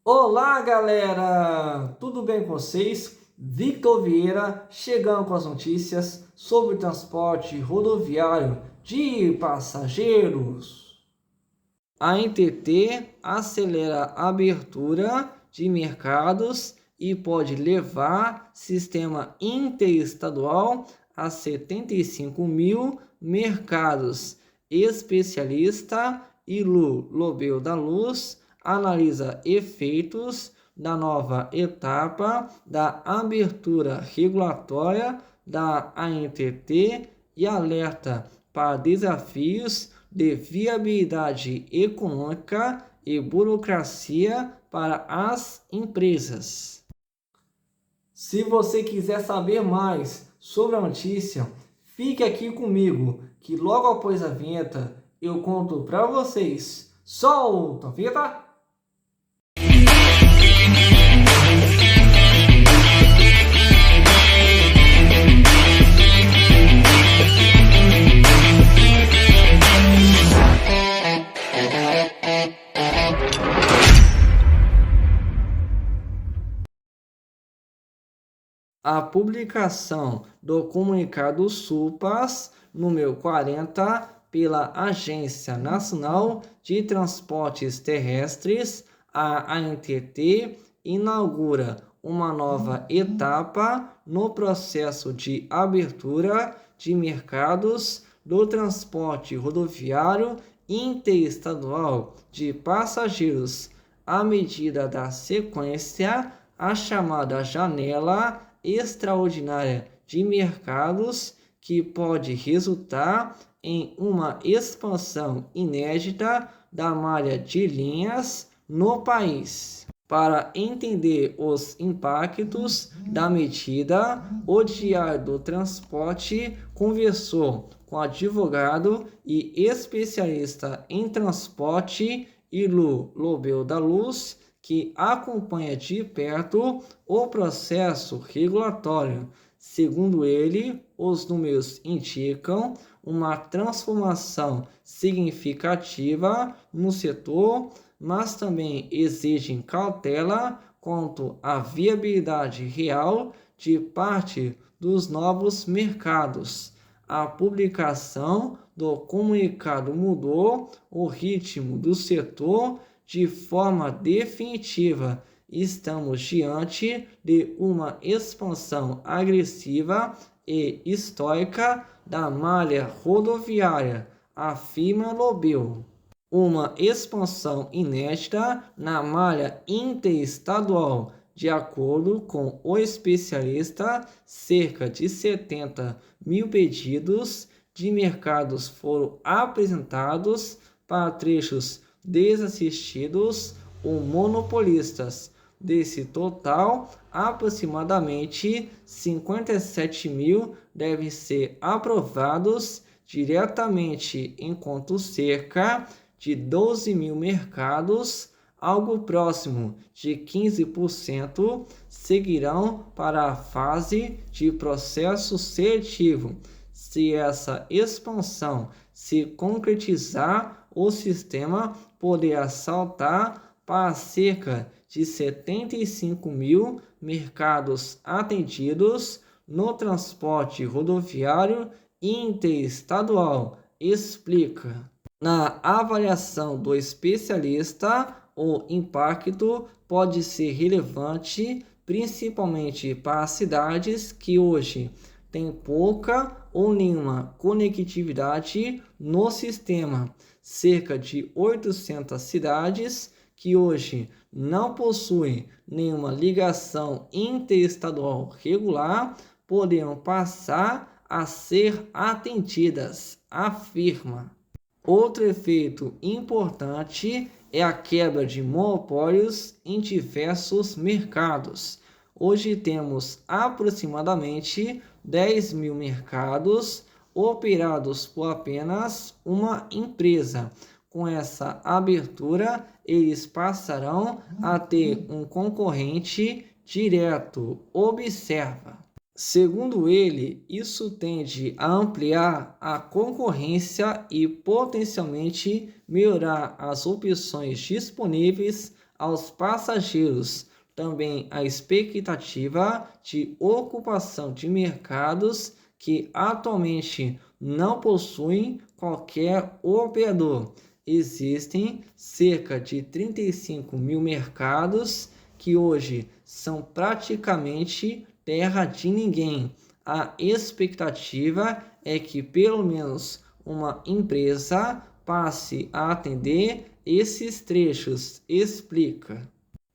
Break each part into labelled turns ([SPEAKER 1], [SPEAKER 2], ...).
[SPEAKER 1] Olá, galera! Tudo bem com vocês? Victor Vieira chegando com as notícias sobre o transporte rodoviário de passageiros. A NTT acelera a abertura de mercados e pode levar sistema interestadual a 75 mil mercados. Especialista Ilu Lobel da Luz analisa efeitos da nova etapa da abertura regulatória da ANTT e alerta para desafios de viabilidade econômica e burocracia para as empresas. Se você quiser saber mais sobre a notícia, fique aqui comigo, que logo após a vinheta eu conto para vocês. Solta a vinheta! A publicação do comunicado SUPAS número 40 pela Agência Nacional de Transportes Terrestres, a ANTT, inaugura uma nova etapa no processo de abertura de mercados do transporte rodoviário interestadual de passageiros à medida da sequência, a chamada janela extraordinária de mercados, que pode resultar em uma expansão inédita da malha de linhas no país. Para entender os impactos da medida, o Diário do Transporte conversou com advogado e especialista em transporte Ilu Lobel da Luz, que acompanha de perto o processo regulatório. Segundo ele, os números indicam uma transformação significativa no setor, mas também exigem cautela quanto à viabilidade real de parte dos novos mercados. A publicação do comunicado mudou o ritmo do setor de forma definitiva. Estamos diante de uma expansão agressiva e histórica da malha rodoviária, afirma Lobel. Uma expansão inédita na malha interestadual. De acordo com o especialista, cerca de 70 mil pedidos de mercados foram apresentados para trechos desassistidos ou monopolistas. Desse total, aproximadamente 57 mil devem ser aprovados diretamente, enquanto cerca de 12 mil mercados, algo próximo de 15%, seguirão para a fase de processo seletivo. Se essa expansão se concretizar, o sistema poderá saltar para cerca de 75 mil mercados atendidos no transporte rodoviário interestadual, explica. Na avaliação do especialista, o impacto pode ser relevante, principalmente para cidades que hoje têm pouca ou nenhuma conectividade no sistema. Cerca de 800 cidades que hoje não possuem nenhuma ligação interestadual regular poderão passar a ser atendidas, afirma. Outro efeito importante é a quebra de monopólios em diversos mercados. Hoje temos aproximadamente 10 mil mercados operados por apenas uma empresa. Com essa abertura, eles passarão a ter um concorrente direto, observa. Segundo ele, isso tende a ampliar a concorrência e potencialmente melhorar as opções disponíveis aos passageiros. Também a expectativa de ocupação de mercados que atualmente não possuem qualquer operador. Existem cerca de 35 mil mercados que hoje são praticamente terra de ninguém. A expectativa é que pelo menos uma empresa passe a atender esses trechos, explica.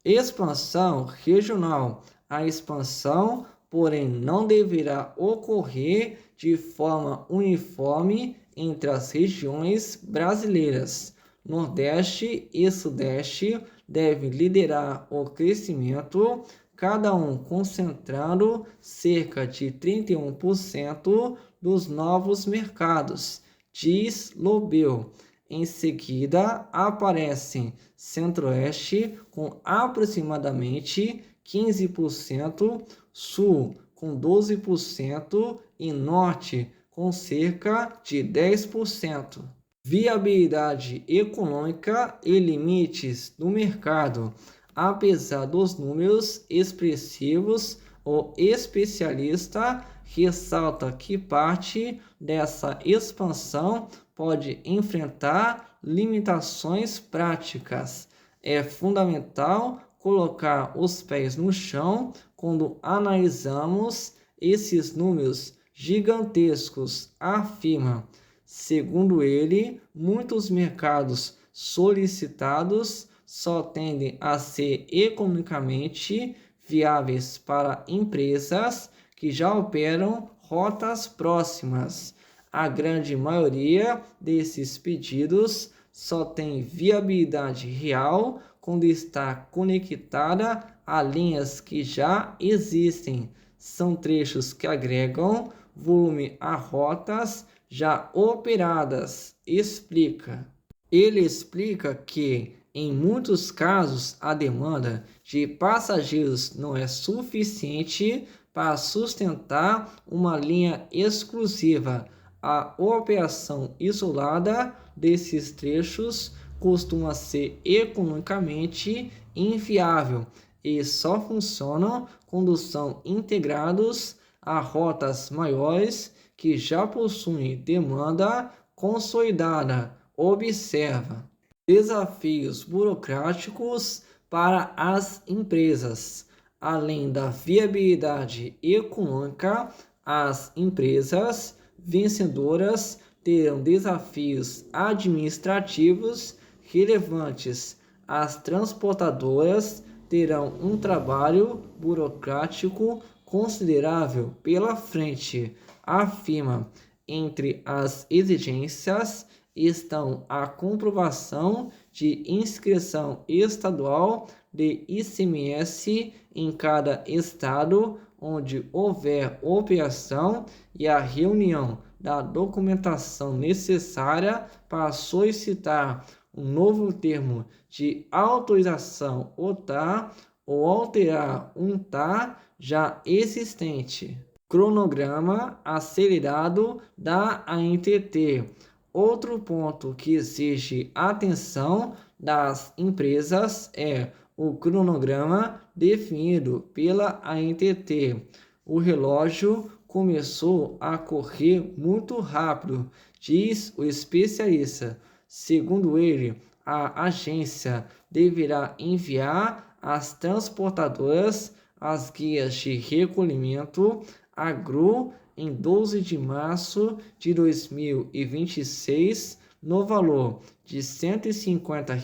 [SPEAKER 1] Expansão regional. A expansão, porém, não deverá ocorrer de forma uniforme entre as regiões brasileiras. Nordeste e Sudeste devem liderar o crescimento, cada um concentrando cerca de 31% dos novos mercados, diz Lobel. Em seguida, aparecem Centro-Oeste com aproximadamente 15%, Sul com 12% e Norte com cerca de 10%. Viabilidade econômica e limites do mercado. Apesar dos números expressivos, o especialista ressalta que parte dessa expansão pode enfrentar limitações práticas. É fundamental colocar os pés no chão quando analisamos esses números gigantescos, afirma. Segundo ele, muitos mercados solicitados só tendem a ser economicamente viáveis para empresas que já operam rotas próximas. A grande maioria desses pedidos só tem viabilidade real quando está conectada a linhas que já existem. São trechos que agregam volume a rotas já operadas, explica. Ele explica que, em muitos casos, a demanda de passageiros não é suficiente para sustentar uma linha exclusiva. A operação isolada desses trechos costuma ser economicamente inviável e só funcionam quando são integrados a rotas maiores que já possuem demanda consolidada. Observa. Desafios burocráticos para as empresas. Além da viabilidade econômica, as empresas vencedoras terão desafios administrativos relevantes. As transportadoras terão um trabalho burocrático considerável pela frente, afirma. Entre as exigências estão a comprovação de inscrição estadual de ICMS em cada estado onde houver operação e a reunião da documentação necessária para solicitar um novo termo de autorização OTA ou alterar um TA já existente. Cronograma acelerado da ANTT. Outro ponto que exige atenção das empresas é o cronograma definido pela ANTT. O relógio começou a correr muito rápido, diz o especialista. Segundo ele, a agência deverá enviar às transportadoras as guias de recolhimento agro em 12 de março de 2026 no valor de R$ 150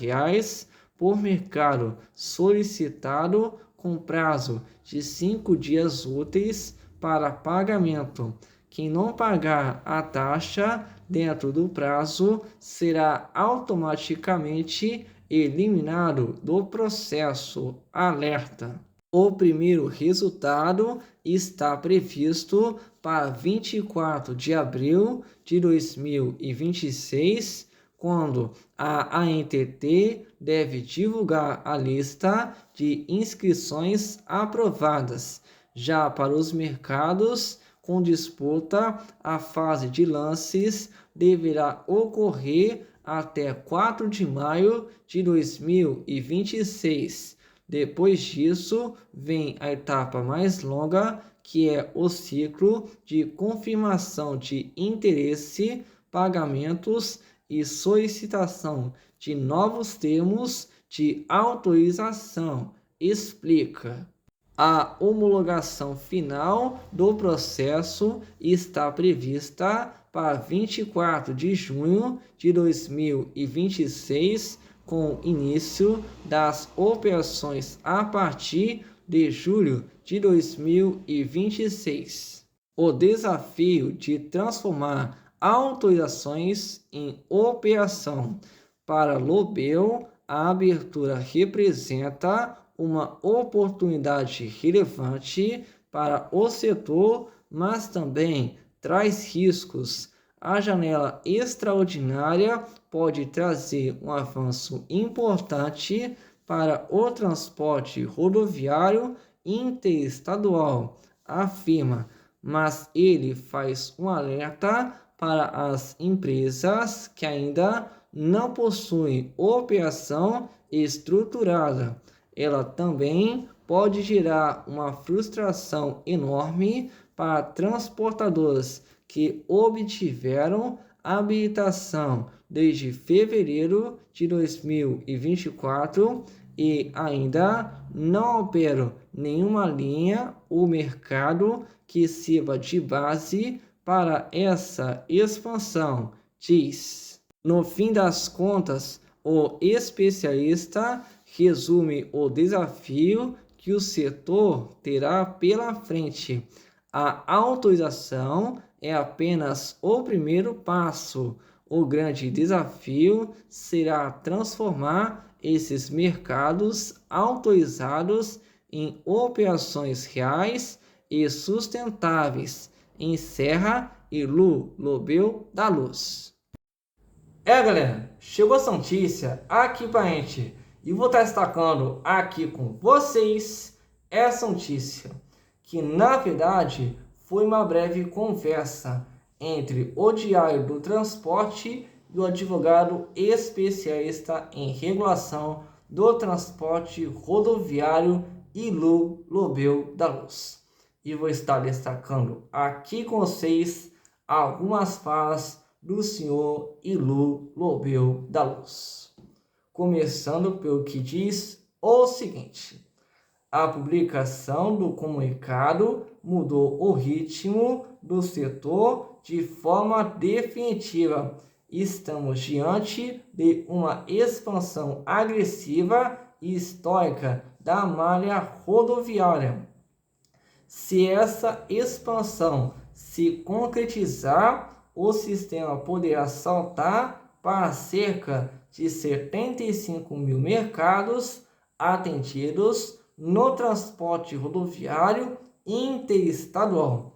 [SPEAKER 1] por mercado solicitado com prazo de 5 dias úteis para pagamento. Quem não pagar a taxa dentro do prazo será automaticamente eliminado do processo. Alerta. O primeiro resultado está previsto para 24 de abril de 2026, quando a ANTT deve divulgar a lista de inscrições aprovadas. Já para os mercados com disputa, a fase de lances deverá ocorrer até 4 de maio de 2026. Depois disso, vem a etapa mais longa, que é o ciclo de confirmação de interesse, pagamentos e solicitação de novos termos de autorização. Explica. A homologação final do processo está prevista para 24 de junho de 2026, com início das operações a partir de julho de 2026. O desafio de transformar autorizações em operação. Para Lobel, a abertura representa uma oportunidade relevante para o setor, mas também traz riscos. A janela extraordinária pode trazer um avanço importante para o transporte rodoviário interestadual, afirma, mas ele faz um alerta para as empresas que ainda não possuem operação estruturada. Ela também pode gerar uma frustração enorme para transportadoras que obtiveram habilitação desde fevereiro de 2024 e ainda não operam nenhuma linha ou mercado que sirva de base para essa expansão, diz. No fim das contas, o especialista resume o desafio que o setor terá pela frente. A autorização é apenas o primeiro passo. O grande desafio será transformar esses mercados autorizados em operações reais e sustentáveis. Encerra Ilu Lobel da Luz. Galera, chegou essa notícia aqui pra gente e vou estar destacando aqui com vocês essa notícia, que na verdade foi uma breve conversa entre o Diário do Transporte e o advogado especialista em regulação do transporte rodoviário Ilu Lobel da Luz. E vou estar destacando aqui com vocês algumas falas do senhor Ilu Lobel da Luz. Começando pelo que diz o seguinte: a publicação do comunicado mudou o ritmo do setor de forma definitiva. Estamos diante de uma expansão agressiva e histórica da malha rodoviária. Se essa expansão se concretizar, o sistema poderá saltar para cerca de 75 mil mercados atendidos no transporte rodoviário interestadual.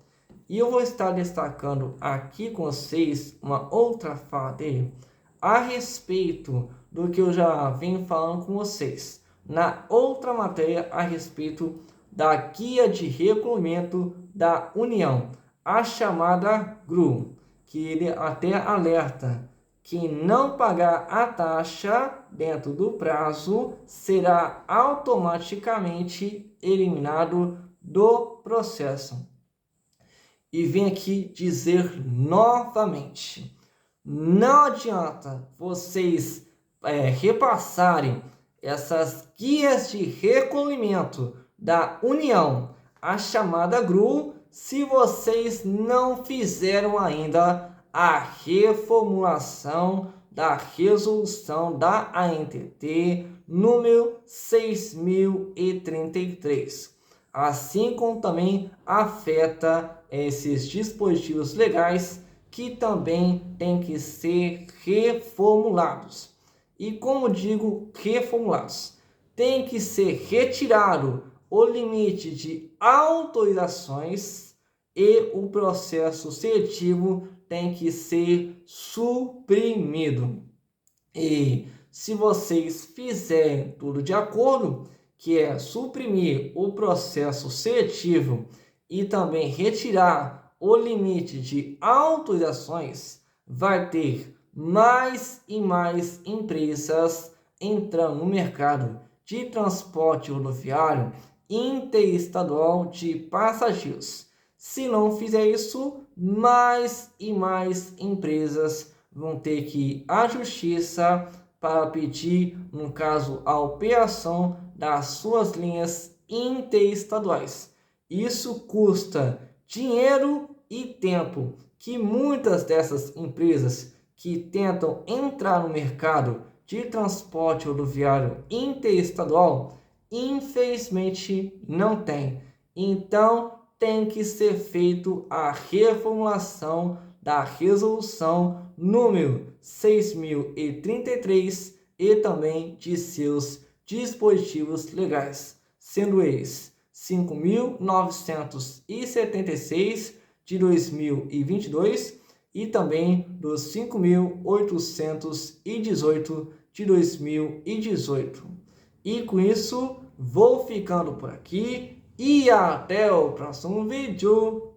[SPEAKER 1] E eu vou estar destacando aqui com vocês uma outra fala dele a respeito do que eu já venho falando com vocês na outra matéria a respeito da guia de regulamento da União, a chamada GRU, que ele até alerta: quem não pagar a taxa dentro do prazo será automaticamente eliminado do processo. E vem aqui dizer novamente: não adianta vocês repassarem essas guias de recolhimento da União, a chamada GRU, se vocês não fizeram ainda a reformulação da resolução da ANTT número 6033, assim como também afeta esses dispositivos legais que também têm que ser reformulados. E como digo, reformulados, tem que ser retirado o limite de autorizações e o processo seletivo tem que ser suprimido. E se vocês fizerem tudo de acordo, que é suprimir o processo seletivo e também retirar o limite de autorizações, vai ter mais e mais empresas entrando no mercado de transporte rodoviário interestadual de passageiros. Se não fizer isso, mais e mais empresas vão ter que ir à justiça para pedir, no caso, a operação das suas linhas interestaduais. Isso custa dinheiro e tempo que muitas dessas empresas que tentam entrar no mercado de transporte rodoviário interestadual, infelizmente não tem. Então, tem que ser feito a reformulação da resolução número 6033 e também de seus dispositivos legais, sendo eles 5.976 de 2022 e também dos 5.818 de 2018. E com isso, vou ficando por aqui e até o próximo vídeo.